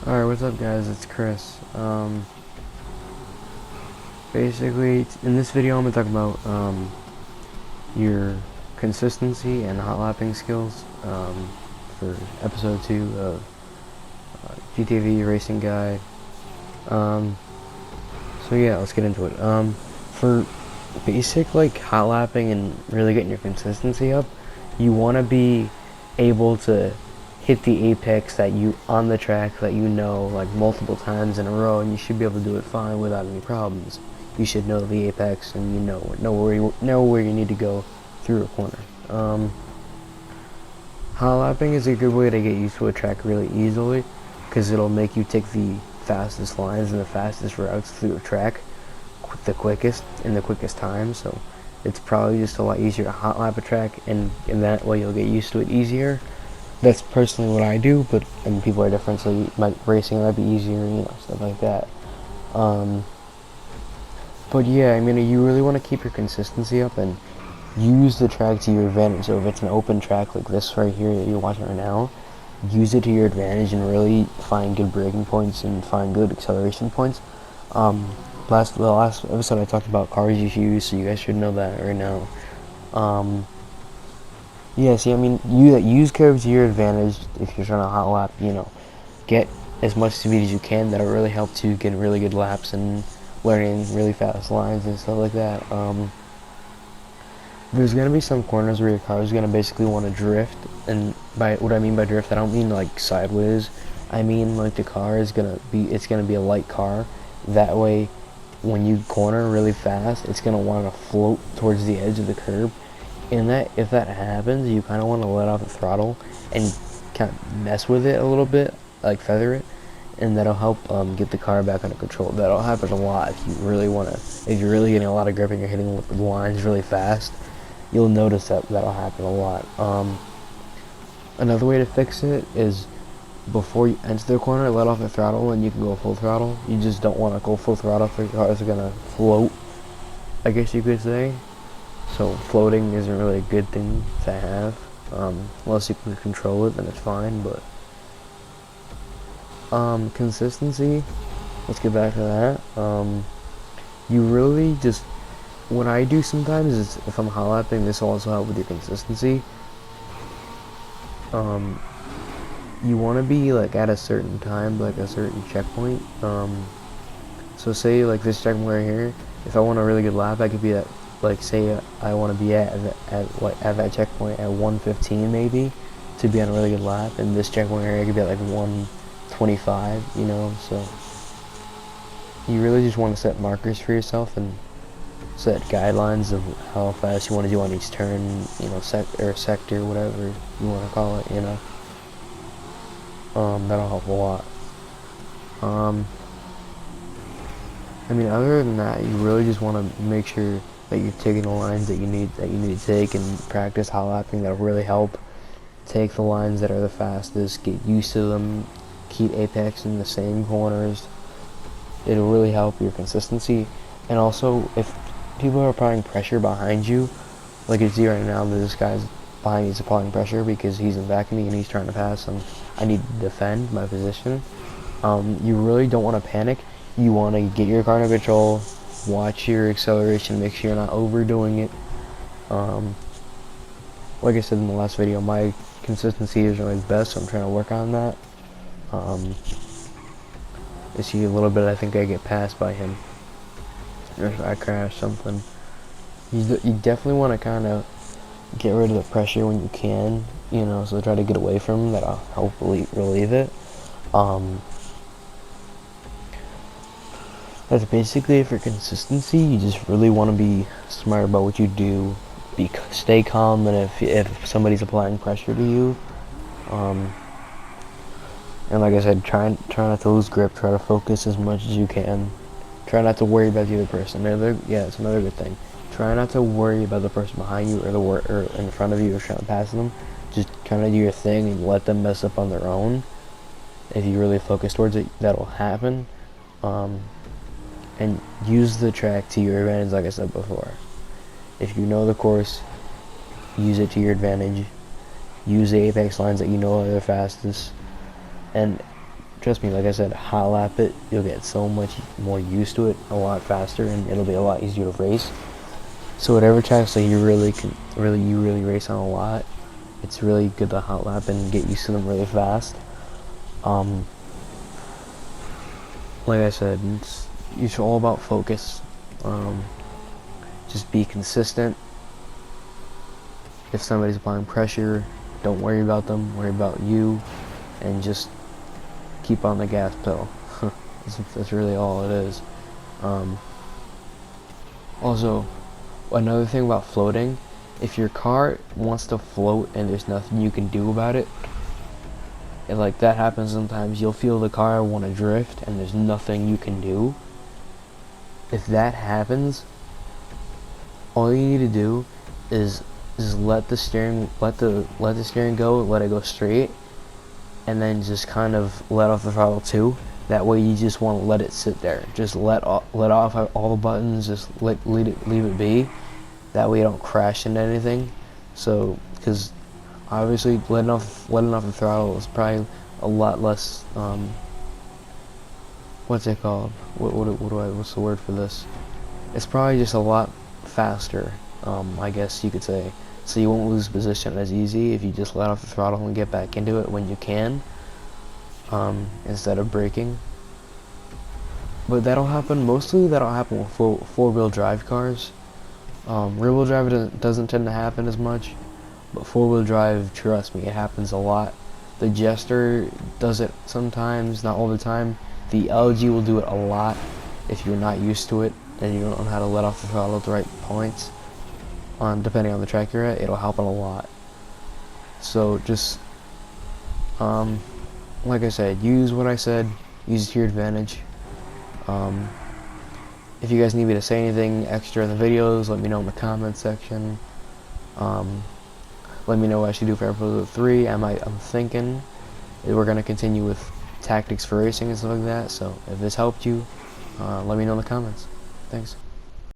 Alright, what's up guys, it's Chris. Basically, in this video I'm going to talk about your consistency and hot lapping skills for episode 2 of GTV Racing Guide. So yeah, let's get into it. For basic like hot lapping and really getting your consistency up, you want to be able to hit the apex that you on the track that you know like multiple times in a row, and you should be able to do it fine without any problems. You should know the apex, and you know where you need to go through a corner. Hot lapping is a good way to get used to a track really easily, because it'll make you take the fastest lines and the fastest routes through a track the quickest in the quickest time. So it's probably just a lot easier to hot lap a track, and in that way you'll get used to it easier. That's personally what I do, but people are different, so racing might be easier, stuff like that. But yeah, I mean, you really want to keep your consistency up and use the track to your advantage. So if it's an open track like this right here that you're watching right now, use it to your advantage and really find good braking points and find good acceleration points. The last episode I talked about cars you should use, so you guys should know that right now. Yeah, see, I mean, use curves to your advantage if you're trying to hot lap, get as much speed as you can. That'll really help to get really good laps and learning really fast lines and stuff like that. There's going to be some corners where your car is going to basically want to drift, and by what I mean by drift, I don't mean like sideways. I mean like the car is going to be a light car. That way, when you corner really fast, it's going to want to float towards the edge of the curb. And if that happens, you kind of want to let off the throttle and kind of mess with it a little bit, like feather it, and that'll help get the car back under control. That'll happen a lot if you're really getting a lot of grip and you're hitting the lines really fast. You'll notice that'll happen a lot. Another way to fix it is before you enter the corner, let off the throttle and you can go full throttle. You just don't want to go full throttle if your car is gonna float, I guess you could say. So floating isn't really a good thing to have, unless you can control it, then it's fine. But consistency, let's get back to that. You really just, what I do sometimes is, if I'm hot lapping, this will also help with your consistency. You want to be like at a certain time, like a certain checkpoint. So say like this checkpoint right here, if I want a really good lap, I could be at, like, say I want to be at that checkpoint at 1:15 maybe to be on a really good lap, and this checkpoint area could be at like 1:25, so you really just want to set markers for yourself and set guidelines of how fast you want to do on each turn, sector, whatever you want to call it, that'll help a lot. I mean, other than that, you really just want to make sure that you're taking the lines that you need to take, and practice hot lapping. That'll really help. Take the lines that are the fastest, get used to them, keep apex in the same corners. It'll really help your consistency. And also, if people are applying pressure behind you, like you see right now, this guy's behind me is applying pressure because he's in back of me and he's trying to pass, and I need to defend my position. You really don't want to panic. You want to get your car under control, watch your acceleration, make sure you're not overdoing it. Like I said in the last video, my consistency isn't really the best, so I'm trying to work on that. You see a little bit, I think I get passed by him, or I crash something. You definitely want to kind of get rid of the pressure when you can, so try to get away from him. That'll hopefully relieve it. That's basically it for consistency. You just really want to be smart about what you do. Stay calm, and if somebody's applying pressure to you, and like I said, try not to lose grip. Try to focus as much as you can. Try not to worry about the other person. It's another good thing. Try not to worry about the person behind you or in front of you or trying to pass them. Just kind of do your thing and let them mess up on their own. If you really focus towards it, that'll happen. And use the track to your advantage, like I said before. If you know the course, use it to your advantage. Use the apex lines that you know are the fastest, and trust me, like I said, hot lap it. You'll get so much more used to it a lot faster, and it'll be a lot easier to race. So whatever tracks that you really race on a lot, it's really good to hot lap and get used to them really fast. Like I said, it's all about focus. Just be consistent. If somebody's applying pressure, don't worry about them, worry about you, and just keep on the gas pedal. That's really all it is. Also, another thing about floating, if your car wants to float and there's nothing you can do about it, and like that happens sometimes, you'll feel the car want to drift and there's nothing you can do. If that happens, all you need to do is let the steering go, let it go straight, and then just kind of let off the throttle too. That way you just want to let it sit there. Just let off all the buttons, just leave it be. That way you don't crash into anything. So, because obviously letting off the throttle is probably a lot less, what's it called? What's the word for this? It's probably just a lot faster, I guess you could say. So you won't lose position as easy if you just let off the throttle and get back into it when you can, instead of braking. But that'll happen with four-wheel drive cars. Rear-wheel drive doesn't tend to happen as much, but four-wheel drive, trust me, it happens a lot. The Jester does it sometimes, not all the time. The LG will do it a lot if you're not used to it and you don't know how to let off the throttle at the right points. Depending on the track you're at, it'll happen a lot. So just, like I said, use what I said, use it to your advantage. If you guys need me to say anything extra in the videos, let me know in the comments section. Let me know what I should do for episode 3. I'm thinking we're gonna continue with tactics for racing and stuff like that. So if this helped you, let me know in the comments. Thanks.